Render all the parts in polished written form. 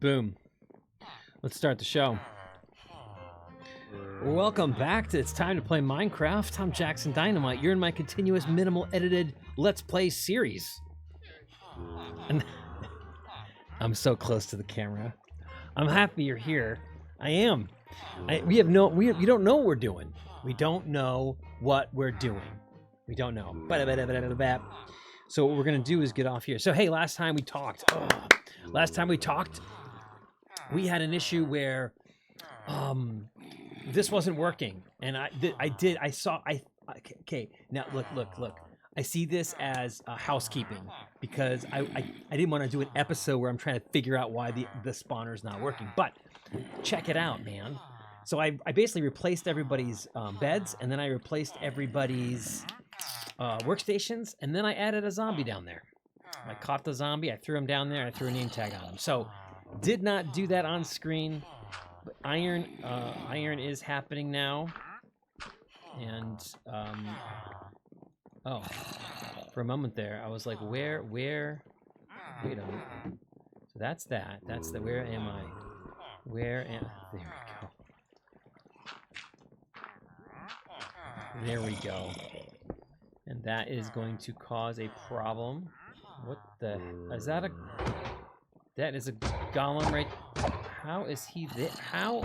Boom. Let's start the show. Welcome back to It's Time to Play Minecraft. I'm Jackson Dynamite. You're in my continuous minimal edited Let's Play series. And I'm so close to the camera. I'm happy you're here. I am. We don't know what we're doing. We don't know what we're doing. We don't know. So what we're gonna do is get off here. So hey, last time we talked, we had an issue where this wasn't working, and okay, now look. I see this as housekeeping because I didn't want to do an episode where I'm trying to figure out why the spawner's not working. But check it out, man. So I basically replaced everybody's beds, and then I replaced everybody's workstations, and then I added a zombie down there. I caught the zombie, I threw him down there, I threw a name tag on him. So did not do that on screen, but iron is happening now. And oh, for a moment there, I was like, where? Wait a minute. So that's that. That's the where am I? There we go. There we go. And that is going to cause a problem. What the? Is that a? That is a golem right? How is he there? How?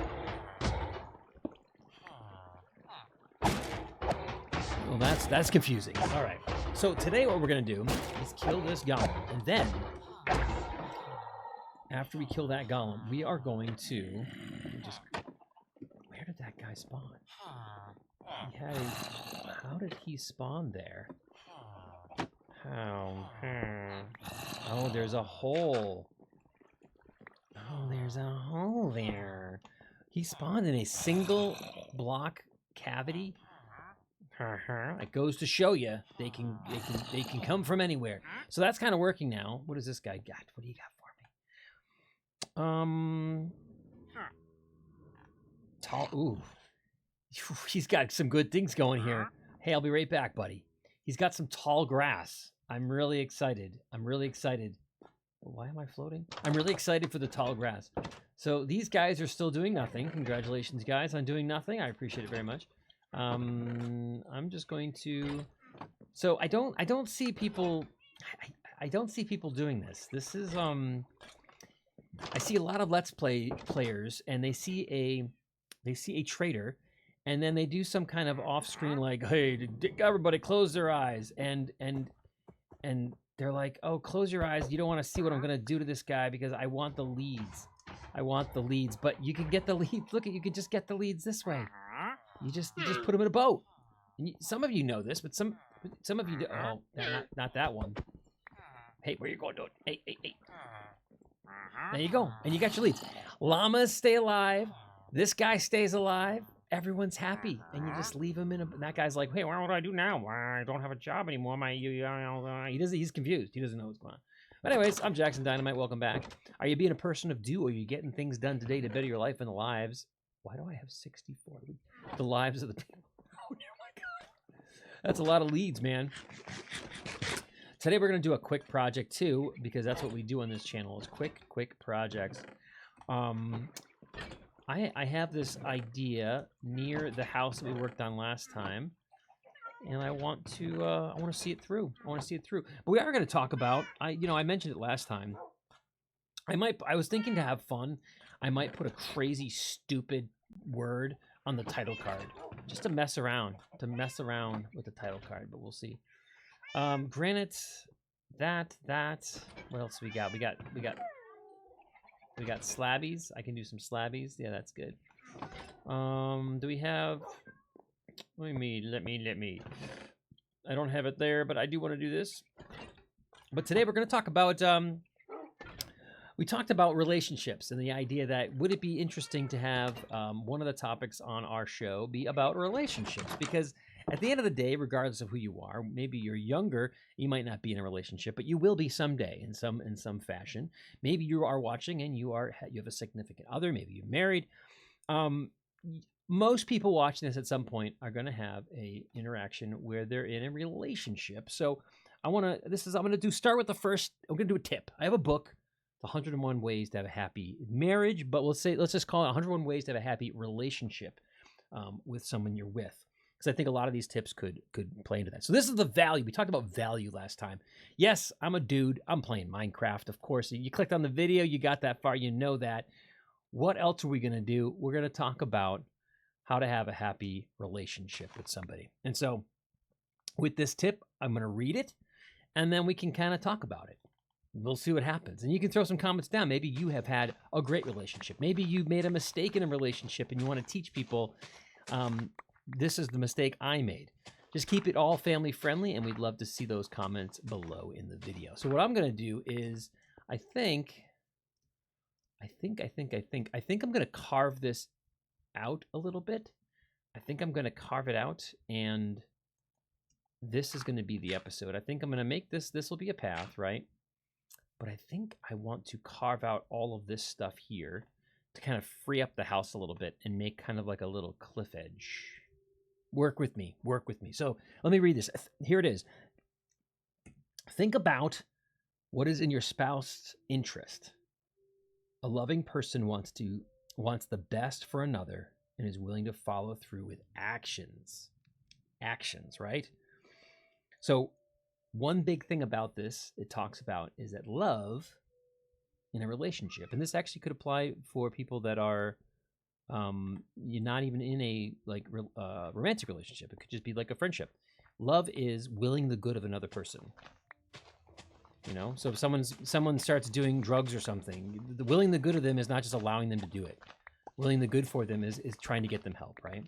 Well, that's confusing. All right. So today what we're gonna do is kill this golem, and then after we kill that golem, we are going to just. Where did that guy spawn? How did he spawn there? How? Oh, there's a hole. Oh, there's a hole there. He spawned in a single block cavity. It goes to show you they can come from anywhere. So that's kind of working now. What does this guy got? What do you got for me? Tall. Ooh. He's got some good things going here. Hey, I'll be right back, buddy. He's got some tall grass. I'm really excited. Why am I floating? I'm really excited for the tall grass. So these guys are still doing nothing. Congratulations, guys, on doing nothing. I appreciate it very much. I'm just going to. So I don't see people. I don't see people doing this. This is I see a lot of Let's Play players, and they see a trader. And then they do some kind of off-screen like, "Hey, everybody, close their eyes," and they're like, "Oh, close your eyes. You don't want to see what I'm gonna do to this guy because I want the leads. But you can get the leads. Look, you can just get the leads this way. You just put them in a boat. And some of you know this, but some of you do. Oh, not that one. Hey, where you going, dude? Hey. There you go, and you got your leads. Llamas stay alive. This guy stays alive. Everyone's happy, and you just leave him in a. And that guy's like, "Hey, what do I do now? I don't have a job anymore. He's confused. He doesn't know what's going on." But anyways, I'm Jackson Dynamite. Welcome back. Are you being a person of do? Or are you getting things done today to better your life and the lives? Why do I have 64? The lives of the people. Oh my God, that's a lot of leads, man. Today we're gonna do a quick project too, because that's what we do on this channel. Is quick projects. I have this idea near the house that we worked on last time, and I want to see it through. But we are going to talk about. I mentioned it last time. I was thinking to have fun. I might put a crazy, stupid word on the title card, just to mess around with the title card. But we'll see. Granite. That. What else we got? We got slabbies. I can do some slabbies. Yeah, that's good. Do we have? Let me. I don't have it there, but I do want to do this. But today we're going to talk about. We talked about relationships and the idea that would it be interesting to have one of the topics on our show be about relationships, because at the end of the day, regardless of who you are, maybe you're younger, you might not be in a relationship, but you will be someday in some fashion. Maybe you are watching and you have a significant other. Maybe you're married. Most people watching this at some point are going to have a interaction where they're in a relationship. So I'm going to start with the first. I'm going to do a tip. I have a book The 101 ways to have a happy marriage, but let's just call it 101 ways to have a happy relationship with someone you're with. Because I think a lot of these tips could play into that. So this is the value. We talked about value last time. Yes, I'm a dude. I'm playing Minecraft, of course. You clicked on the video. You got that far. You know that. What else are we going to do? We're going to talk about how to have a happy relationship with somebody. And so with this tip, I'm going to read it, and then we can kind of talk about it. We'll see what happens. And you can throw some comments down. Maybe you have had a great relationship. Maybe you made a mistake in a relationship and you want to teach people, this is the mistake I made. Just keep it all family friendly, and we'd love to see those comments below in the video. So what I'm going to do is, I think I'm going to carve this out a little bit. I think I'm going to carve it out, and this is going to be the episode. I think I'm going to make this will be a path, right? But I think I want to carve out all of this stuff here to kind of free up the house a little bit and make kind of like a little cliff edge. Work with me. So let me read this. Here it is. Think about what is in your spouse's interest. A loving person wants the best for another and is willing to follow through with actions. Actions, right? So one big thing about this it talks about is that love in a relationship, and this actually could apply for people that are you're not even in a romantic relationship. It could just be like a friendship. Love is willing the good of another person. You know, so if someone starts doing drugs or something, the willing the good of them is not just allowing them to do it. Willing the good for them is trying to get them help, right?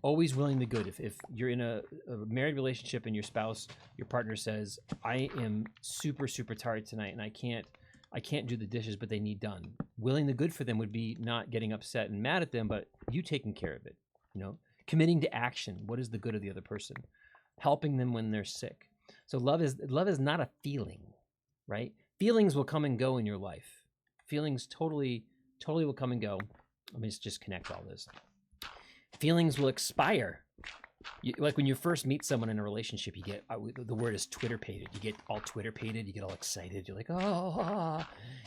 Always willing the good. If you're in a married relationship and your partner says, I am super, super tired tonight and I can't do the dishes, but they need done. Willing the good for them would be not getting upset and mad at them, but you taking care of it, you know, committing to action. What is the good of the other person? Helping them when they're sick. So love is not a feeling, right? Feelings will come and go in your life. Feelings totally will come and go. Let me just connect all this. Feelings will expire. Like when you first meet someone in a relationship, you get, the word is Twitter-pated. You get all Twitter-pated. You get all excited. You're like, oh.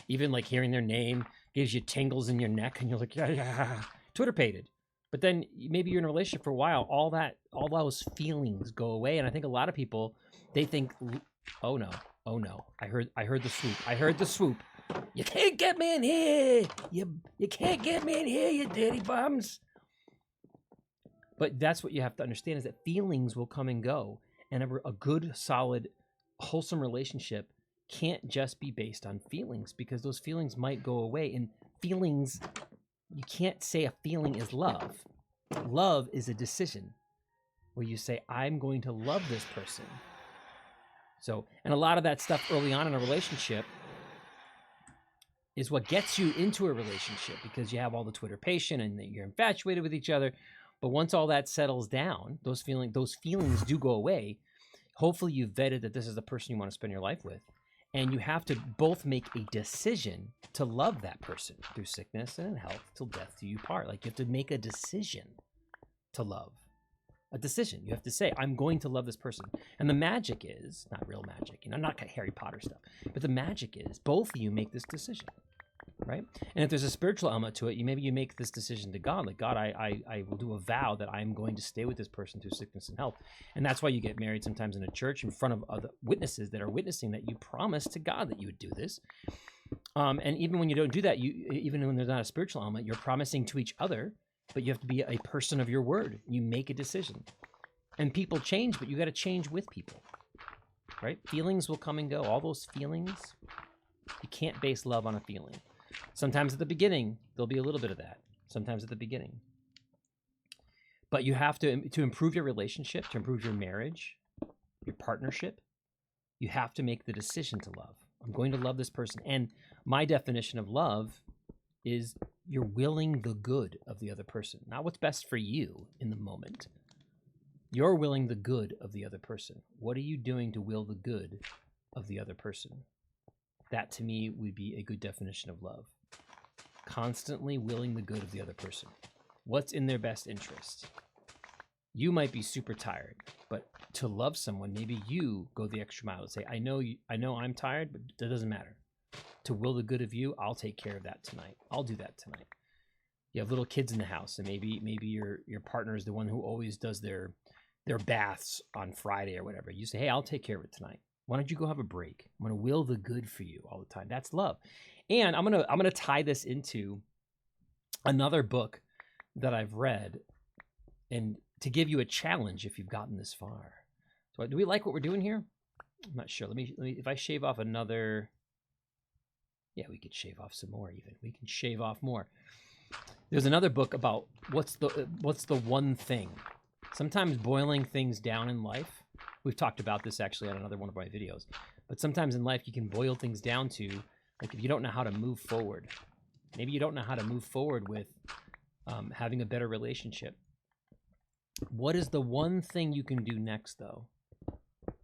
Even like hearing their name gives you tingles in your neck, and you're like, yeah. Twitter-pated. But then maybe you're in a relationship for a while. All those feelings go away, and I think a lot of people, they think, oh no, I heard the swoop. You can't get me in here. You can't get me in here, you dirty bums. But that's what you have to understand, is that feelings will come and go. And a good, solid, wholesome relationship can't just be based on feelings, because those feelings might go away. And feelings, you can't say a feeling is love. Love is a decision where you say, I'm going to love this person. So, and a lot of that stuff early on in a relationship is what gets you into a relationship, because you have all the Twitter-patient and you're infatuated with each other. But once all that settles down, those feelings do go away. Hopefully you've vetted that this is the person you want to spend your life with. And you have to both make a decision to love that person through sickness and in health till death do you part. Like, you have to make a decision to love. A decision. You have to say, I'm going to love this person. And the magic is, not real magic, not Harry Potter stuff, but the magic is both of you make this decision. Right? And if there's a spiritual element to it, maybe you make this decision to God, like, God, I will do a vow that I'm going to stay with this person through sickness and health. And that's why you get married sometimes in a church in front of other witnesses that are witnessing that you promised to God that you would do this. And even when you don't do that, even when there's not a spiritual element, you're promising to each other, but you have to be a person of your word. You make a decision. And people change, but you got to change with people. Right? Feelings will come and go. All those feelings, you can't base love on a feeling. Sometimes at the beginning, there'll be a little bit of that. Sometimes at the beginning. But you have to improve your relationship, to improve your marriage, your partnership, you have to make the decision to love. I'm going to love this person. And my definition of love is you're willing the good of the other person, not what's best for you in the moment. You're willing the good of the other person. What are you doing to will the good of the other person? That, to me, would be a good definition of love. Constantly willing the good of the other person. What's in their best interest? You might be super tired, but to love someone, maybe you go the extra mile and say, I know I'm tired, but that doesn't matter. to will the good of you, I'll take care of that tonight. I'll do that tonight. You have little kids in the house, and maybe your partner is the one who always does their baths on Friday or whatever. You say, hey, I'll take care of it tonight. Why don't you go have a break? I'm gonna will the good for you all the time. That's love. And I'm gonna tie this into another book that I've read, and to give you a challenge if you've gotten this far. So do we like what we're doing here? I'm not sure. Let me if I shave off another. Yeah, we could shave off some more even. We can shave off more. There's another book about what's the one thing. Sometimes boiling things down in life. We've talked about this actually on another one of my videos. But sometimes in life you can boil things down to, like, if you don't know how to move forward. Maybe you don't know how to move forward with having a better relationship. What is the one thing you can do next, though,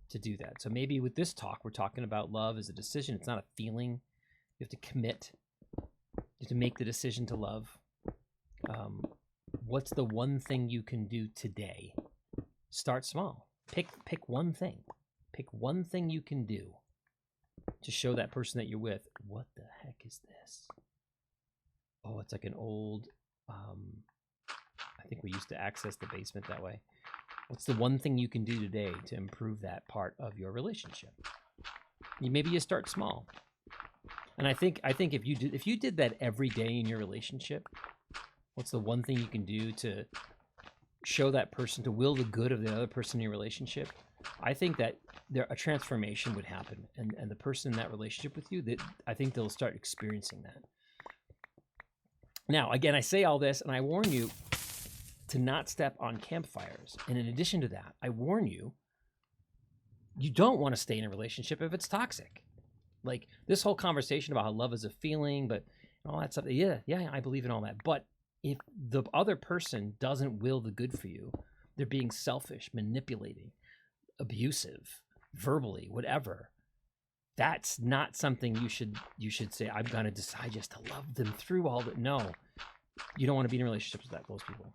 to do that? So maybe with this talk, we're talking about love as a decision. It's not a feeling. You have to commit. You have to make the decision to love. What's the one thing you can do today? Start small. Pick one thing. Pick one thing you can do to show that person that you're with, what the heck is this? Oh, it's like an old, I think we used to access the basement that way. What's the one thing you can do today to improve that part of your relationship? Maybe you start small. And I think if you did that every day in your relationship, what's the one thing you can do to show that person, to will the good of the other person in your relationship? I think that a transformation would happen, and the person in that relationship with you, I think they'll start experiencing that. Now, again, I say all this, and I warn you to not step on campfires. And in addition to that, I warn you, you don't want to stay in a relationship if it's toxic. Like this whole conversation about how love is a feeling, but all that stuff. Yeah, I believe in all that. But if the other person doesn't will the good for you, they're being selfish, manipulating, abusive, verbally, whatever. That's not something you should say, I'm going to decide just to love them through all that. No, you don't want to be in relationships with those people.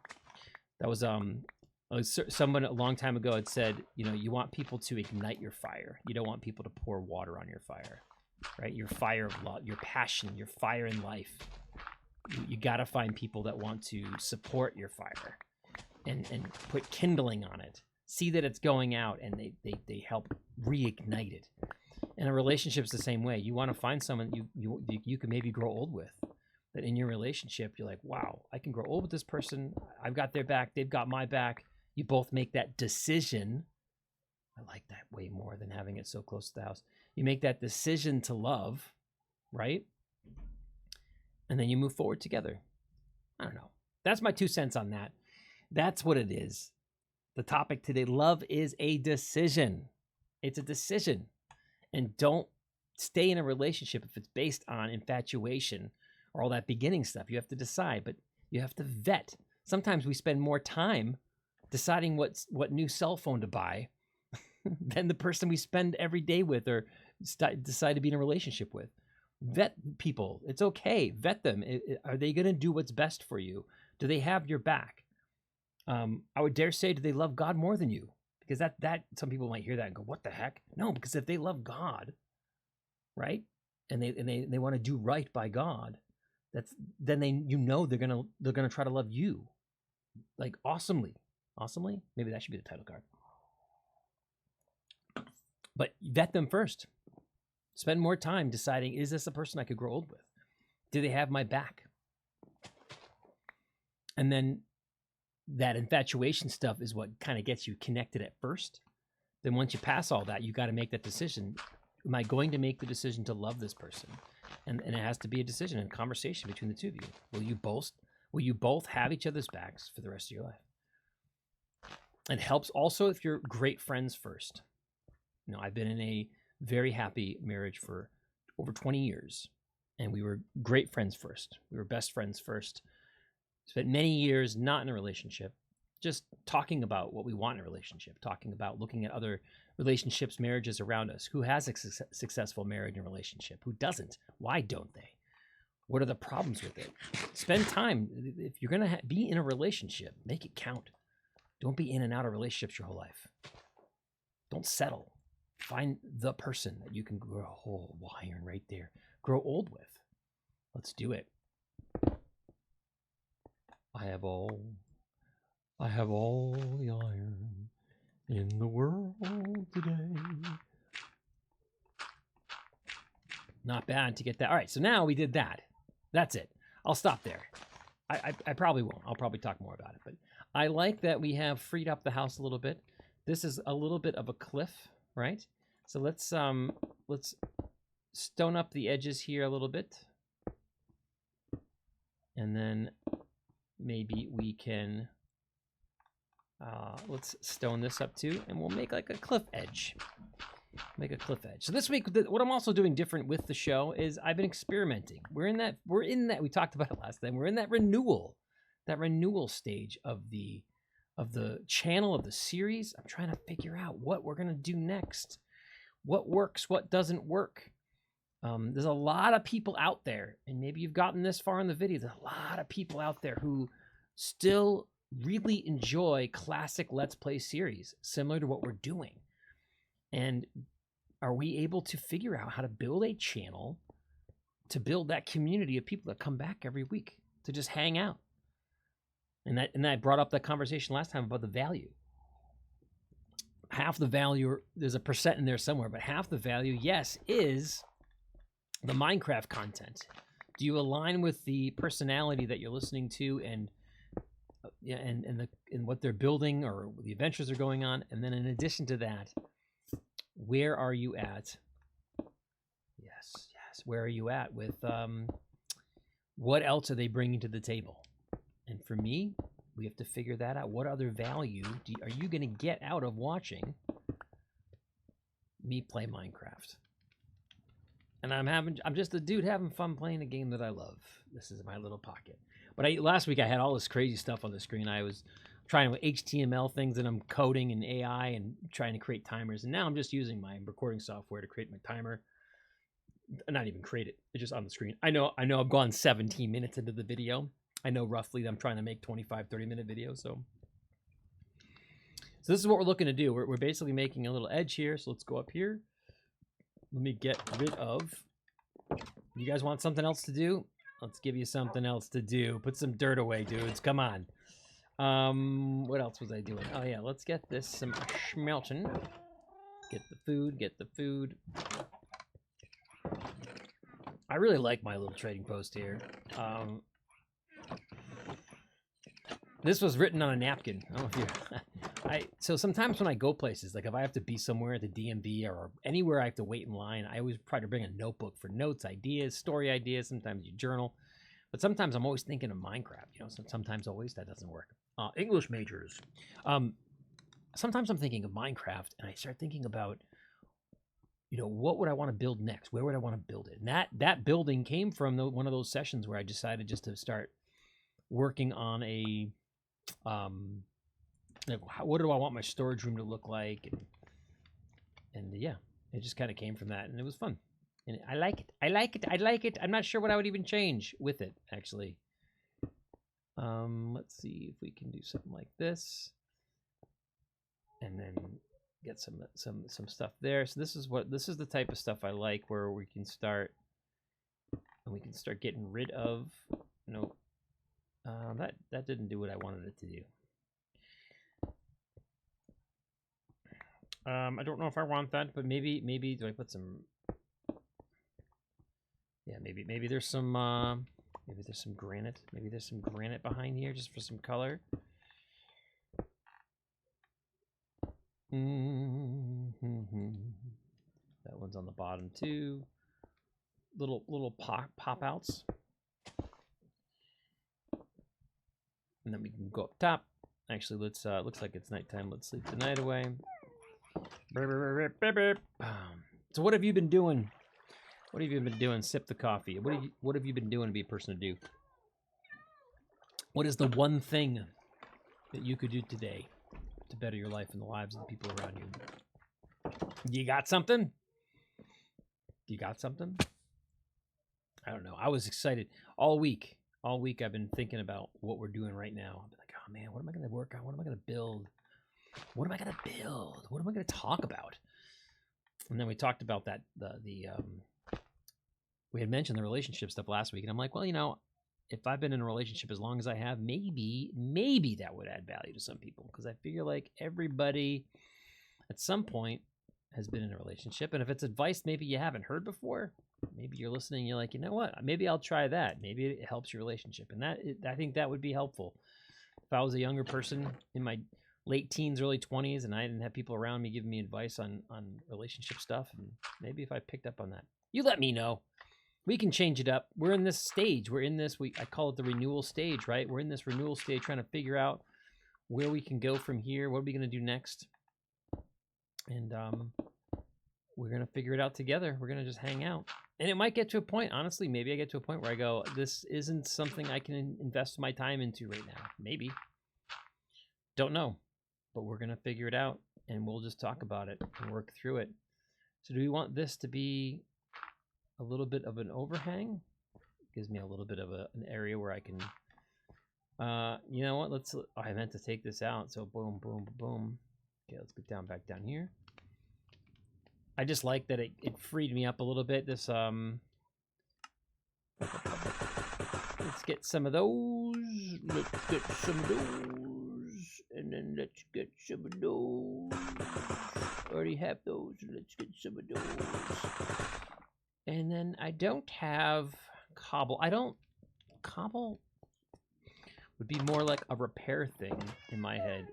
That was someone a long time ago had said, you want people to ignite your fire. You don't want people to pour water on your fire, right? Your fire of love, your passion, your fire in life. You got to find people that want to support your fire and put kindling on it. See that it's going out, and they help reignite it. And a relationship's the same way. You want to find someone you can maybe grow old with. That in your relationship, you're like, wow, I can grow old with this person. I've got their back. They've got my back. You both make that decision. I like that way more than having it so close to the house. You make that decision to love, right? And then you move forward together. I don't know. That's my 2 cents on that. That's what it is. The topic today, love is a decision. It's a decision. And don't stay in a relationship if it's based on infatuation or all that beginning stuff. You have to decide, but you have to vet. Sometimes we spend more time deciding what new cell phone to buy than the person we spend every day with or decide to be in a relationship with. Vet people. It's okay. Vet them. Are they going to do what's best for you? Do they have your back? I would dare say, do they love God more than you? Because that some people might hear that and go, what the heck? No, because if they love God, right? And they want to do right by God, then they're gonna try to love you, like awesomely. Maybe that should be the title card. But vet them first. Spend more time deciding, is this a person I could grow old with? Do they have my back? And then that infatuation stuff is what kind of gets you connected at first. Then once you pass all that, you got to make that decision. Am I going to make the decision to love this person? And it has to be a decision and conversation between the two of you. Will you both have each other's backs for the rest of your life? It helps also if you're great friends first. I've been in a very happy marriage for over 20 years, and we were great friends first. We were best friends first. Spent many years not in a relationship, just talking about what we want in a relationship, talking about looking at other relationships, marriages around us. Who has a successful marriage and relationship? Who doesn't? Why don't they? What are the problems with it? Spend time. If you're going to be in a relationship, make it count. Don't be in and out of relationships your whole life. Don't settle. Find the person that you can grow a whole iron right there. grow old with. Let's do it. I have all the iron in the world today. Not bad to get that. All right, so now we did that. That's it. I'll stop there. I probably won't. I'll probably talk more about it. But I like that we have freed up the house a little bit. This is a little bit of a cliff, right? So let's stone up the edges here a little bit. And then maybe we can, let's stone this up too, and we'll make like a cliff edge. Make a cliff edge. So this week, what I'm also doing different with the show is I've been experimenting. We're in that, we talked about it last time. We're in that renewal stage of the channel, of the series. I'm trying to figure out what we're going to do next. What works, what doesn't work. There's a lot of people out there, and maybe you've gotten this far in the video. There's a lot of people out there who still really enjoy classic Let's Play series, similar to what we're doing. And are we able to figure out how to build a channel to build that community of people that come back every week to just hang out? And that brought up that conversation last time about the value. Half the value, there's a percent in there somewhere, but half the value, yes, is the Minecraft content. Do you align with the personality that you're listening to and what they're building or the adventures are going on? And then in addition to that, where are you at? Yes. Where are you at with what else are they bringing to the table? And for me, we have to figure that out. What other value are you going to get out of watching me play Minecraft? And I'm just a dude having fun playing a game that I love. This is my little pocket. But last week I had all this crazy stuff on the screen. I was trying with HTML things, and I'm coding and AI and trying to create timers. And now I'm just using my recording software to create my timer. Not even create it. It's just on the screen. I know I've gone 17 minutes into the video. I know roughly that I'm trying to make 25, 30-minute videos. So this is what we're looking to do. We're basically making a little edge here. So let's go up here. Let me get rid of. You guys want something else to do? Let's give you something else to do. Put some dirt away, dudes. Come on. What else was I doing? Oh yeah, let's get this some schmelzen. Get the food. I really like my little trading post here. This was written on a napkin. I don't know if you so sometimes when I go places, like if I have to be somewhere at the DMV or anywhere I have to wait in line, I always try to bring a notebook for notes, ideas, story ideas. Sometimes you journal. But sometimes I'm always thinking of Minecraft, you know, sometimes always that doesn't work. English majors. Sometimes I'm thinking of Minecraft and I start thinking about, you know, what would I want to build next? Where would I want to build it? And that building came from one of those sessions where I decided just to start working on a, like, what do I want my storage room to look like? And yeah, it just kind of came from that and it was fun. And I like it. I'm not sure what I would even change with it, actually. Let's see if we can do something like this. And then get some stuff there. So this is the type of stuff I like, where we can start getting rid of, you know, that didn't do what I wanted it to do. I don't know if I want that, but maybe do I put some? Yeah, maybe there's some granite. Maybe there's some granite behind here just for some color. That one's on the bottom too. Little pop outs. And then we can go up top. Actually, let's looks like it's nighttime. Let's sleep the night away. So what have you been doing? What have you been doing? Sip the coffee. What have you been doing to be a person to do? What is the one thing that you could do today to better your life and the lives of the people around you? You got something? You got something? I don't know. I was excited all week. All week I've been thinking about what we're doing right now. I've been like, oh man, what am I going to work on? What am I going to build? What am I going to build? What am I going to talk about? And then we talked about that, the we had mentioned the relationship stuff last week, and I'm like, well, you know, if I've been in a relationship as long as I have, maybe that would add value to some people, because I feel like everybody at some point has been in a relationship, and if it's advice maybe you haven't heard before, maybe you're listening, you're like, you know what, maybe I'll try that. Maybe it helps your relationship, and I think that would be helpful. If I was a younger person in my late teens, early 20s, and I didn't have people around me giving me advice on relationship stuff, and maybe if I picked up on that, you let me know. We can change it up. We're in this stage. We're in this, I call it the renewal stage, right? We're in this renewal stage trying to figure out where we can go from here. What are we going to do next? And we're going to figure it out together. We're going to just hang out. And it might get to a point, honestly, maybe I get to a point where I go, this isn't something I can invest my time into right now. Maybe. Don't know. But we're going to figure it out, and we'll just talk about it and work through it. So do we want this to be a little bit of an overhang? Gives me a little bit of an area where I can, you know what, I meant to take this out, so boom, boom, boom. Okay, let's get back down here. I just like that it freed me up a little bit. This, let's get some of those. Let's get some of those. And then let's get some of those. Already have those. Let's get some of those. And then I don't have cobble. Cobble would be more like a repair thing in my head.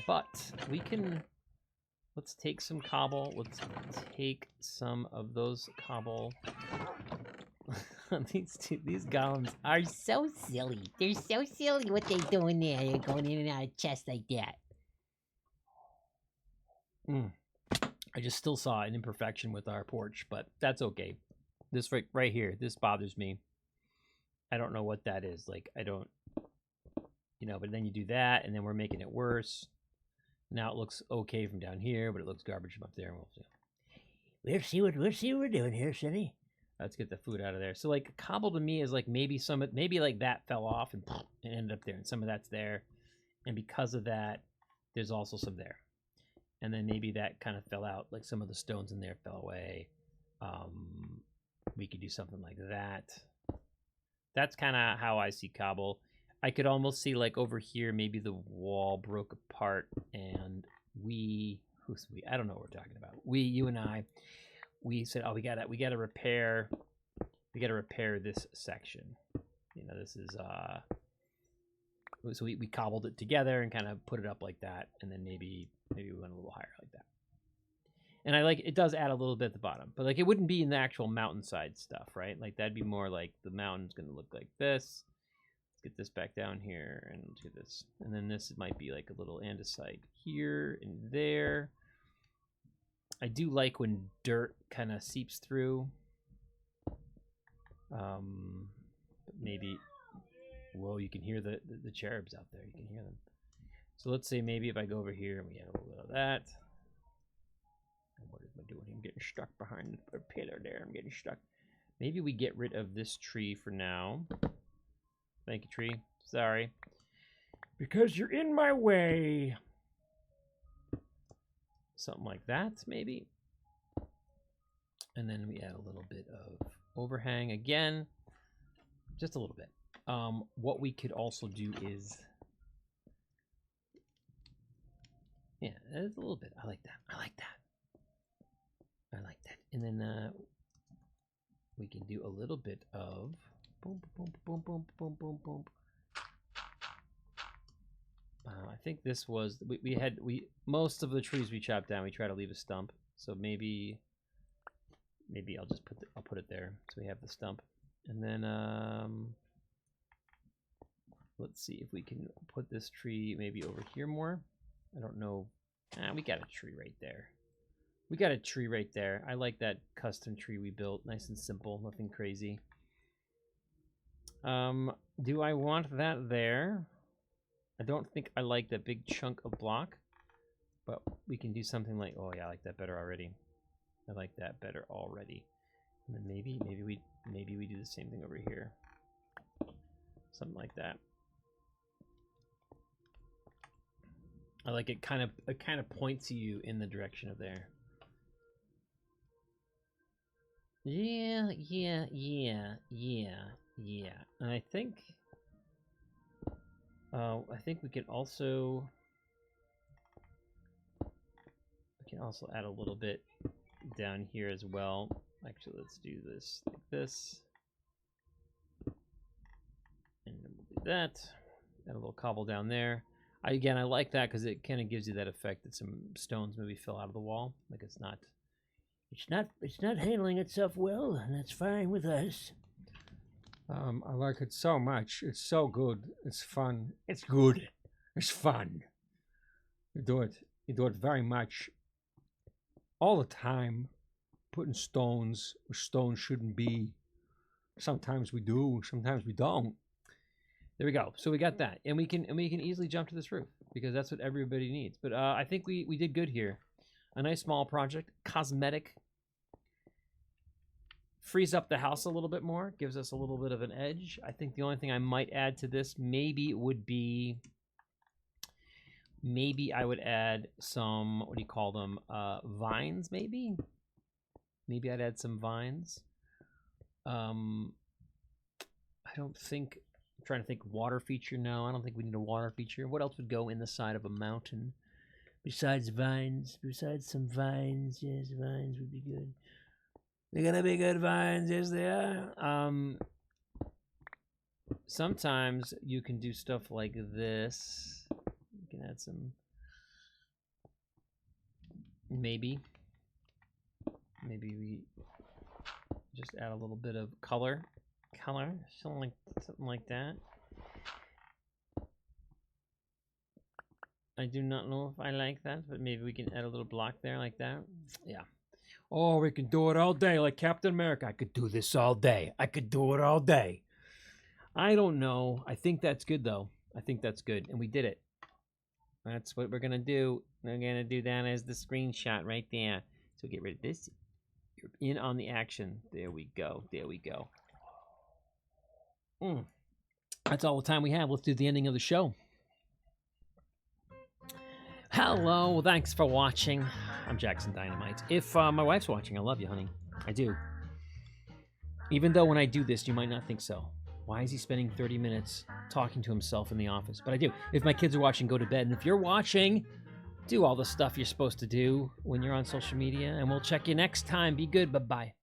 But we can, let's take some cobble. Let's take some of those cobble. These golems are so silly. They're so silly what they're doing there. They're going in and out of chests like that. I just still saw an imperfection with our porch, but that's okay. This right here, this bothers me. I don't know what that is. Like, I don't, you know, but then you do that, and then we're making it worse. Now it looks okay from down here, but it looks garbage from up there. We'll see what we're doing here, Cindy. Let's get the food out of there. So, like, cobble to me is like maybe like that fell off and ended up there, and some of that's there. And because of that, there's also some there. And then maybe that kind of fell out, like some of the stones in there fell away. We could do something like that. That's kind of how I see cobble. I could almost see, like, over here, maybe the wall broke apart, and who's we? I don't know what we're talking about. You and I, we said, oh, we gotta repair this section. You know, this is so we cobbled it together and kind of put it up like that, and then maybe we went a little higher like that. And I like, it does add a little bit at the bottom, but like it wouldn't be in the actual mountainside stuff, right? Like that'd be more like the mountain's gonna look like this. Let's get this back down here and let's get this. And then this might be like a little andesite here and there. I do like when dirt kind of seeps through. But maybe, whoa, you can hear the cherubs out there. You can hear them. So let's say maybe if I go over here and we add a little bit of that. What am I doing? I'm getting stuck behind a pillar there. I'm getting stuck. Maybe we get rid of this tree for now. Thank you, tree. Sorry. Because you're in my way. Something like that, maybe. And then we add a little bit of overhang again. Just a little bit. What we could also do is... yeah, that's a little bit. I like that. I like that. I like that. And then we can do a little bit of boom, boom, boom, boom, boom, boom, boom. I think this was most of the trees we chopped down. We try to leave a stump. So maybe I'll just put it there so we have the stump. And then let's see if we can put this tree maybe over here more. I don't know. We got a tree right there. We got a tree right there. I like that custom tree we built. Nice and simple. Nothing crazy. Do I want that there? I don't think I like that big chunk of block. But we can do something like... oh, yeah, I like that better already. I like that better already. And then maybe we do the same thing over here. Something like that. I like it kind of points you in the direction of there. Yeah. And I think we can also add a little bit down here as well. Actually, let's do this like this. And then we'll do that. Add a little cobble down there. Again, I like that because it kind of gives you that effect that some stones maybe fell out of the wall. Like it's not handling itself well, and that's fine with us. I like it so much. It's so good. It's fun. It's good. It's fun. You do it very much. All the time. Putting stones where stones shouldn't be. Sometimes we do. Sometimes we don't. There we go. So we got that, and we can easily jump to this roof because that's what everybody needs. But I think we did good here. A nice small project, cosmetic. Frees up the house a little bit more, gives us a little bit of an edge. I think the only thing I might add to this maybe would be, I would add some, what do you call them, vines maybe? Maybe I'd add some vines. I don't think, I'm trying to think water feature. No, I don't think we need a water feature. What else would go in the side of a mountain? Besides vines, besides some vines, yes, vines would be good. They're gonna be good vines, yes they are. Sometimes you can do stuff like this. You can add some, maybe we just add a little bit of color, something like that. I do not know if I like that, but maybe we can add a little block there like that. Yeah. Oh, we can do it all day like Captain America. I could do this all day. I could do it all day. I don't know. I think that's good, though. I think that's good. And we did it. That's what we're going to do. We're going to do that as the screenshot right there. So get rid of this. You're in on the action. There we go. There we go. That's all the time we have. Let's do the ending of the show. Hello. Thanks for watching. I'm Jackson Dynamite. If my wife's watching, I love you, honey. I do. Even though when I do this, you might not think so. Why is he spending 30 minutes talking to himself in the office? But I do. If my kids are watching, go to bed. And if you're watching, do all the stuff you're supposed to do when you're on social media. And we'll check you next time. Be good. Bye-bye.